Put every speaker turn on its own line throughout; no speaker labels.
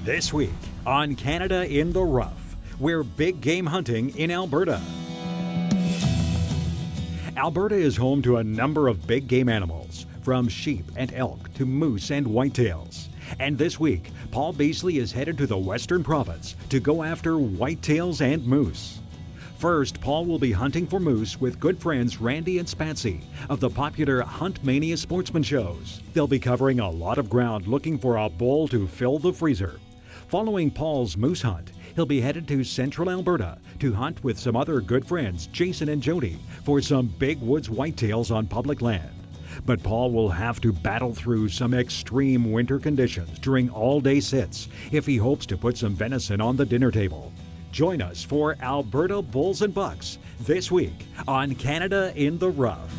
This week on Canada in the Rough, we're big game hunting in Alberta. Alberta is home to a number of big game animals, from sheep and elk to moose and whitetails. And this week, Paul Beasley is headed to the Western Province to go after whitetails and moose. First, Paul will be hunting for moose with good friends Randy and Spatsy of the popular Hunt Mania sportsman shows. They'll be covering a lot of ground looking for a bull to fill the freezer. Following Paul's moose hunt, he'll be headed to central Alberta to hunt with some other good friends, Jason and Jody, for some big woods whitetails on public land. But Paul will have to battle through some extreme winter conditions during all-day sits if he hopes to put some venison on the dinner table. Join us for Alberta Bulls and Bucks this week on Canada in the Rough.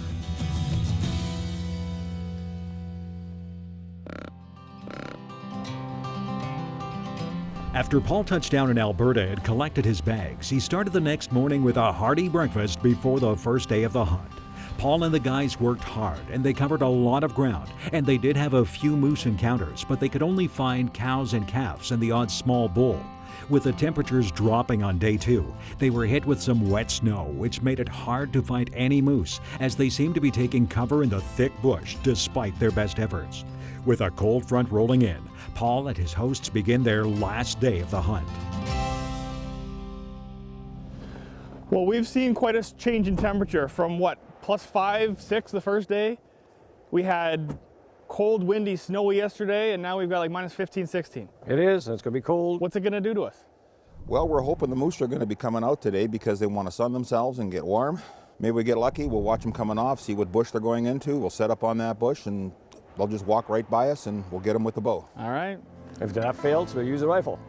After Paul touched down in Alberta and collected his bags, he started the next morning with a hearty breakfast before the first day of the hunt. Paul and the guys worked hard and they covered a lot of ground, and they did have a few moose encounters, but they could only find cows and calves and the odd small bull. With the temperatures dropping on day 2, they were hit with some wet snow, which made it hard to find any moose, as they seemed to be taking cover in the thick bush despite their best efforts. With a cold front rolling in, Paul and his hosts begin their last day of the hunt.
Well, we've seen quite a change in temperature from what, +5, 6 the first day. We had cold, windy, snowy yesterday, and now we've got like -15, 16.
It is, and it's going to be cold.
What's it going to do to us?
Well, we're hoping the moose are going to be coming out today because they want to sun themselves and get warm. Maybe we get lucky, we'll watch them coming off, see what bush they're going into, we'll set up on that bush, and they'll just walk right by us and we'll get them with the bow.
All right.
If that fails, we'll use a rifle.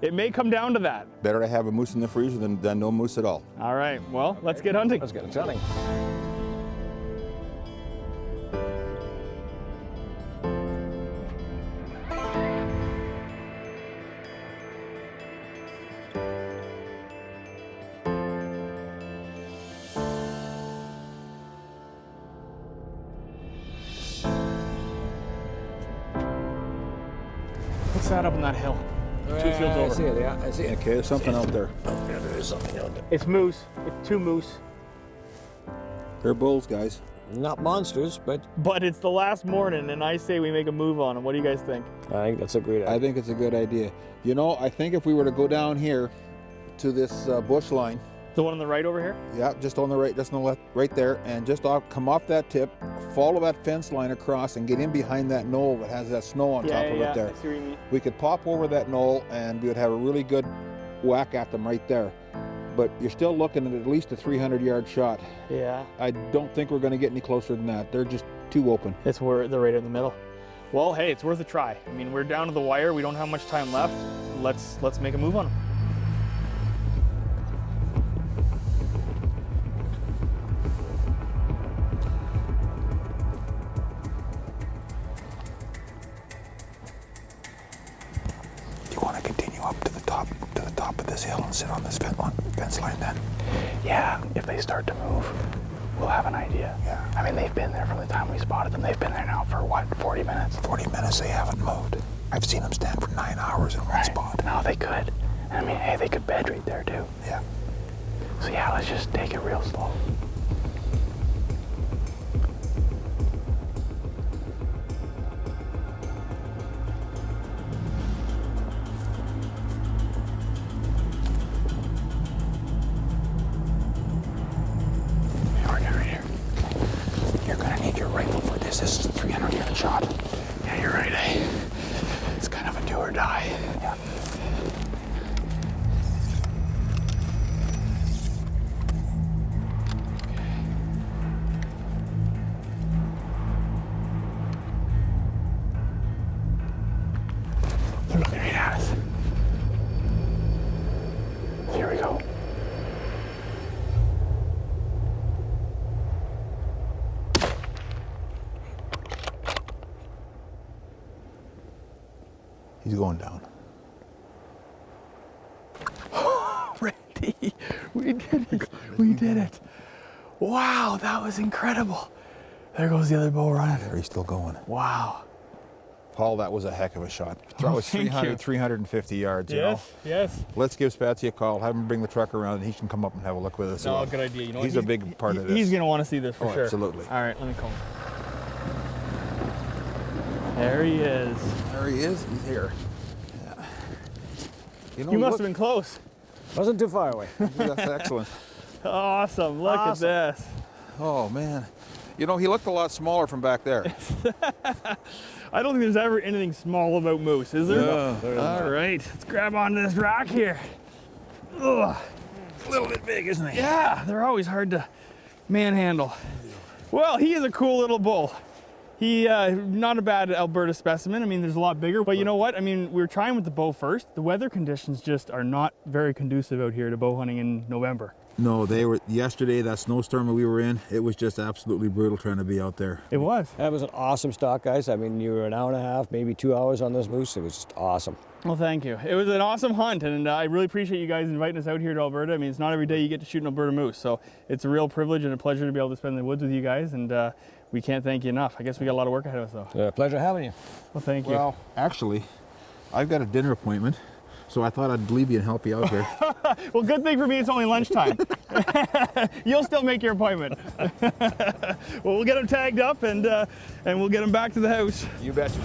It may come down to that.
Better to have a moose in the freezer than no moose at all.
All right, well, let's get hunting.
Let's get hunting.
What's that up on that hill? 2 fields over.
I see it, yeah, I see it.
Okay, there's something out there.
Yeah, there is something out there.
It's moose. It's 2 moose.
They're bulls, guys.
Not monsters, but
But it's the last morning, and I say we make a move on them. What do you guys think?
I think that's a great idea.
I think it's a good idea. You know, I think if we were to go down here to this bush line,
The one on the right over here?
yeah, just on the right, just on the left, right there, and just come off that tip, follow that fence line across, and get in behind that knoll that has that snow on top of it there.
I see what you mean.
We could pop over that knoll and we would have a really good whack at them right there. But you're still looking at least a 300-yard shot.
Yeah,
I don't think we're going to get any closer than that. They're just too open.
it's where they're right in the middle. Well, hey, it's worth a try. I mean, we're down to the wire. We don't have much time left. Let's make a move on them.
You want to continue up to the top of this hill and sit on this fence line then?
Yeah, if they start to move, we'll have an idea.
Yeah.
I mean, they've been there from the time we spotted them. They've been there now for what, 40 minutes?
40 minutes they haven't moved. I've seen them stand for 9 hours in one spot.
No, they could. I mean, hey, they could bed right there too.
Yeah.
So yeah, let's just take it real slow.
You're going to need your rifle for this. This is a 300-yard shot.
Yeah, you're right, eh? It's kind of a do or die.
Yeah.
They're looking right at us. Here we go.
He's going down.
Randy, we did it. We did it. Wow, that was incredible. There goes the other bow running.
There, he's still going.
Wow.
Paul, that was a heck of a shot. That was
thank
300,
you.
350 yards, you know.
Yes.
Let's give Spatsy a call, have him bring the truck around, and he can come up and have a look with us.
No,
as well.
good idea. You know,
He's a big part of this.
He's going to want to see this for sure.
Absolutely.
All right, let me call him. There he is.
There he is. He's here. Yeah. You
You must have been close.
Wasn't too far away.
That's excellent.
Awesome. Look at this.
Oh, man. You know, he looked a lot smaller from back there.
I don't think there's ever anything small about moose, is there?
No,
All right, let's grab onto this rock here. Ugh.
A little bit big, isn't he?
Yeah, they're always hard to manhandle. Well, he is a cool little bull. He, not a bad Alberta specimen. I mean, there's a lot bigger, but you know what? I mean, we were trying with the bow first. The weather conditions just are not very conducive out here to bow hunting in November.
No, they were, yesterday, that snowstorm that we were in, it was just absolutely brutal trying to be out there.
It was.
That was an awesome stalk, guys. I mean, you were an hour and a half, maybe 2 hours on this moose. It was just awesome.
Well, thank you. It was an awesome hunt, and I really appreciate you guys inviting us out here to Alberta. I mean, it's not every day you get to shoot an Alberta moose, so it's a real privilege and a pleasure to be able to spend the woods with you guys, and we can't thank you enough. I guess we got a lot of work ahead of us, though.
Pleasure having you.
Well, thank you.
Well, actually, I've got a dinner appointment, so I thought I'd leave you and help you out here.
Well, good thing for me, it's only lunchtime. You'll still make your appointment. Well, we'll get them tagged up, and we'll get them back to the house.
You betcha.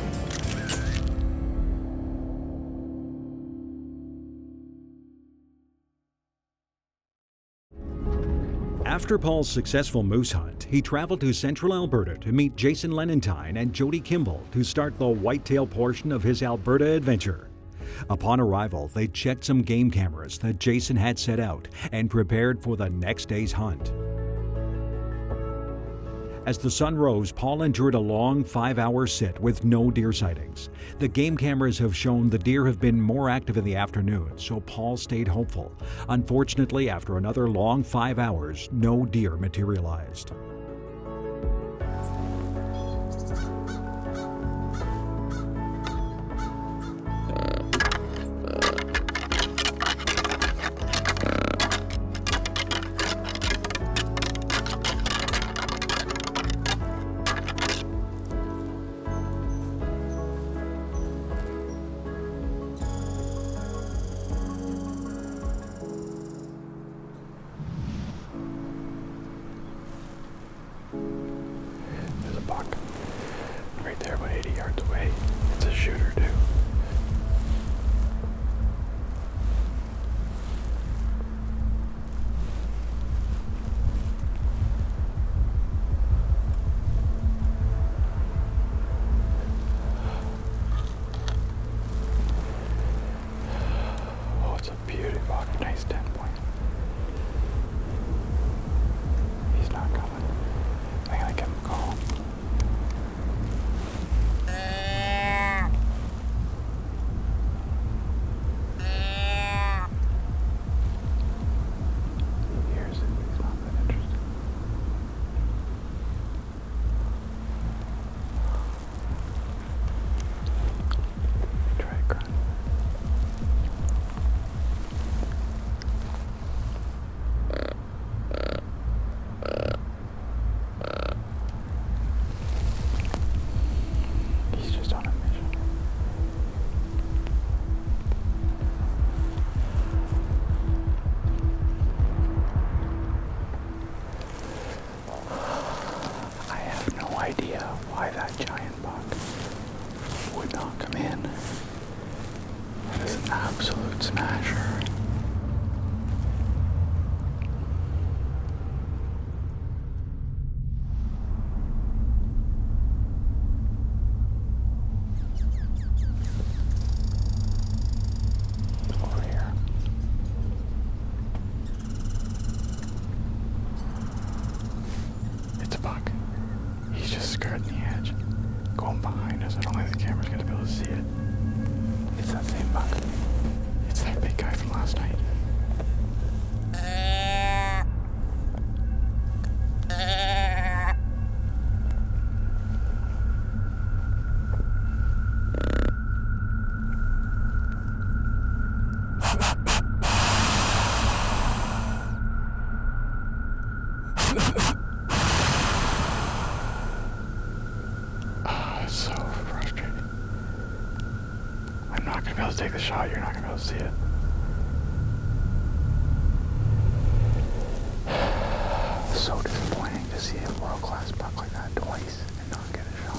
After Paul's successful moose hunt, he traveled to central Alberta to meet Jason Lenentine and Jody Kimball to start the whitetail portion of his Alberta adventure. Upon arrival, they checked some game cameras that Jason had set out and prepared for the next day's hunt. As the sun rose, Paul endured a long 5-hour sit with no deer sightings. The game cameras have shown the deer have been more active in the afternoon, so Paul stayed hopeful. Unfortunately, after another long 5 hours, no deer materialized.
There's a buck right there about 80 yards away. It's a shooter too. Oh, it's a beauty buck. Nice 10 point. He's not coming. I gotta give him a call. He hears it, but he's not that interested. Try a grunt. He's just on a mission. I have no idea why that giant buck would not come in. That is an absolute smasher. Over here. It's a buck. He's just skirting the edge. Going behind us. I don't think the camera's gonna be able to see it. It's that same buck. It's that big guy from last night. It's so frustrating. able to take the shot, you're not gonna be able to see it. So disappointing to see a world-class buck like that twice and not get a shot.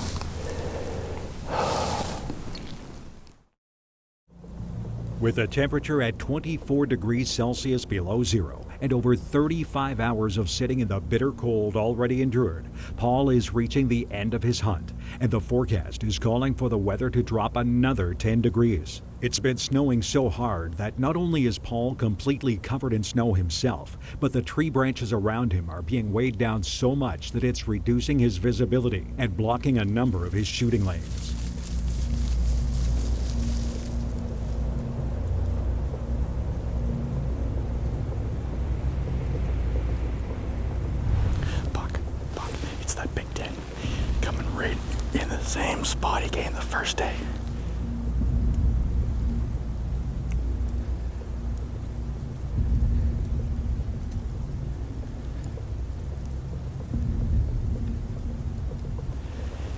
With a temperature at 24 degrees Celsius below zero and over 35 hours of sitting in the bitter cold already endured, Paul is reaching the end of his hunt, and the forecast is calling for the weather to drop another 10 degrees. It's been snowing so hard that not only is Paul completely covered in snow himself, but the tree branches around him are being weighed down so much that it's reducing his visibility and blocking a number of his shooting lanes.
Buck, it's that Big 10 coming right in the same spot he came the first day.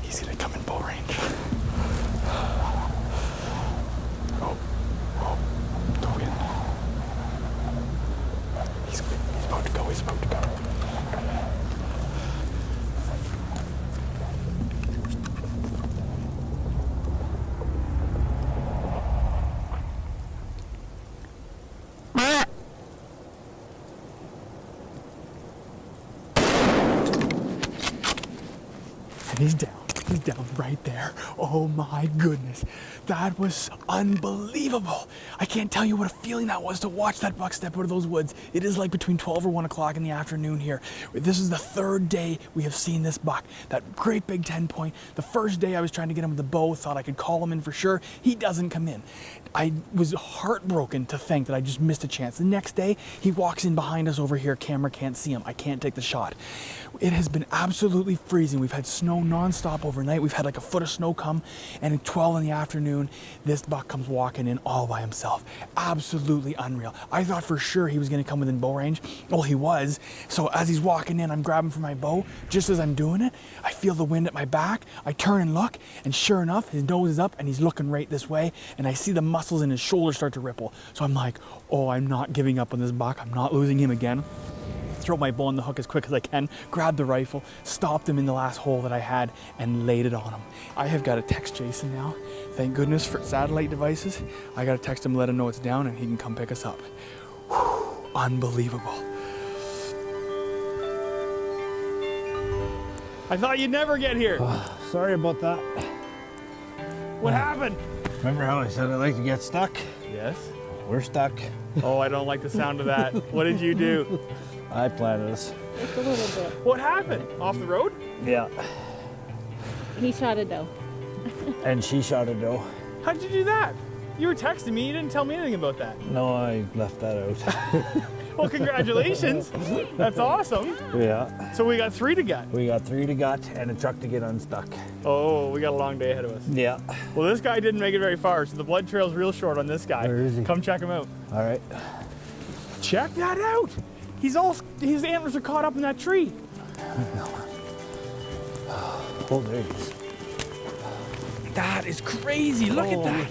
He's gonna come in bow range. Oh, don't get in. He's about to go, he's about to go. And he's down right there. Oh my goodness. That was unbelievable. I can't tell you what a feeling that was to watch that buck step out of those woods. It is like between 12 or 1 o'clock in the afternoon here. This is the third day we have seen this buck. That great Big 10 point. The first day I was trying to get him with the bow, thought I could call him in for sure. He doesn't come in. I was heartbroken to think that I just missed a chance. The next day, he walks in behind us over here. Camera can't see him. I can't take the shot. It has been absolutely freezing. We've had snow nonstop overnight. We've had like a foot of snow come, and at 12 in the afternoon, this buck comes walking in all by himself. Absolutely unreal. I thought for sure he was gonna come within bow range. Well, he was. So as he's walking in, I'm grabbing for my bow. Just as I'm doing it, I feel the wind at my back. I turn and look, and sure enough, his nose is up and he's looking right this way, and I see the muscles in his shoulders start to ripple. So I'm like, oh, I'm not giving up on this buck. I'm not losing him again. Throw my bow on the hook as quick as I can, grab the rifle, stopped him in the last hole that I had, and laid it on him. I have got to text Jason now. Thank goodness for satellite devices. I got to text him, let him know it's down, and he can come pick us up. Whew, unbelievable.
I thought you'd never get here.
Sorry about that.
What happened?
Remember how I said I like to get stuck?
Yes.
We're stuck.
Oh, I don't like the sound of that. What did you do?
I planted us.
Just a little bit.
What happened? Off the road?
Yeah.
He shot a doe.
And she shot a doe.
How did you do that? You were texting me. You didn't tell me anything about that.
No, I left that out.
Well, congratulations. That's awesome.
Yeah.
So we got 3 to gut.
We got 3 to gut and a truck to get unstuck.
Oh, we got a long day ahead of us.
Yeah.
Well, this guy didn't make it very far, so the blood trail's real short on this guy.
Where is he?
Come check him out.
All right.
Check that out. His antlers are caught up in that tree.
Oh, there he is.
That is crazy. Look at that.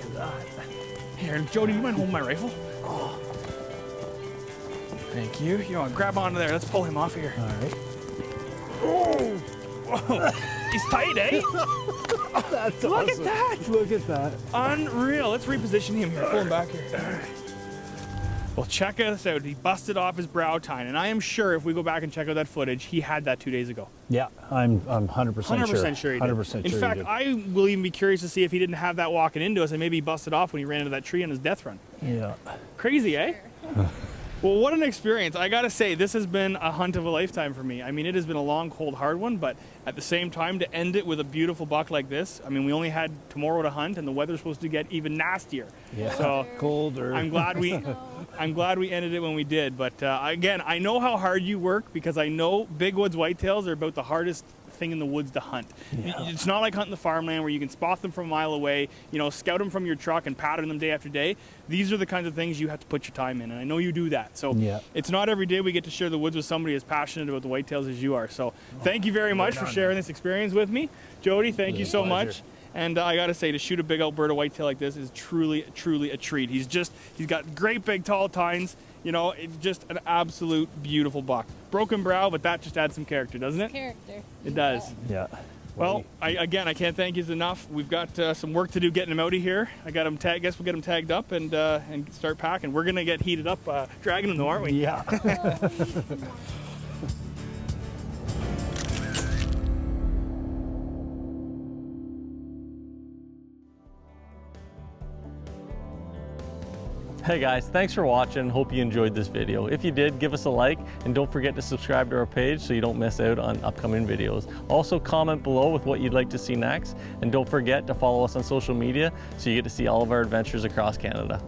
Here, Jody, you mind holding my rifle? Thank you. You know, grab onto there. Let's pull him off here.
All right.
Oh, whoa. He's tight, eh?
That's
Look
awesome.
at that.
Look at that.
Unreal. Let's reposition him here. Pull him back here. Well, check this out. He busted off his brow tine, and I am sure if we go back and check out that footage, he had that 2 days ago.
Yeah, I'm 100% sure.
100% sure he did.
100% sure
In fact,
he did.
I will even be curious to see if he didn't have that walking into us, and maybe he busted off when he ran into that tree on his death run.
Yeah.
Crazy, eh? Well, what an experience. I gotta say, this has been a hunt of a lifetime for me. I mean, it has been a long, cold, hard one, but at the same time, to end it with a beautiful buck like this, I mean, we only had tomorrow to hunt, and the weather's supposed to get even nastier.
Yeah.
So
Colder.
I'm glad we ended it when we did. But again, I know how hard you work because I know big woods whitetails are about the hardest thing in the woods to hunt.
Yeah.
It's not like hunting the farmland where you can spot them from a mile away, you know, scout them from your truck and pattern them day after day. These are the kinds of things you have to put your time in, and I know you do that. So
Yeah.
it's not every day we get to share the woods with somebody as passionate about the whitetails as you are. So thank you very much for sharing this experience with me. Jody, thank you so much. And I gotta say, to shoot a big Alberta whitetail like this is truly a treat. He's got great big tall tines, you know, just an absolute beautiful buck. Broken brow, but that just adds some character, doesn't it?
Character.
It does.
Yeah.
Well, I can't thank you enough. We've got some work to do getting him out of here. Guess we'll get him tagged up and start packing. We're gonna get heated up dragging him though, aren't we?
Yeah.
Hey guys, thanks for watching. Hope you enjoyed this video. If you did, give us a like and don't forget to subscribe to our page so you don't miss out on upcoming videos. Also comment below with what you'd like to see next, and don't forget to follow us on social media so you get to see all of our adventures across Canada.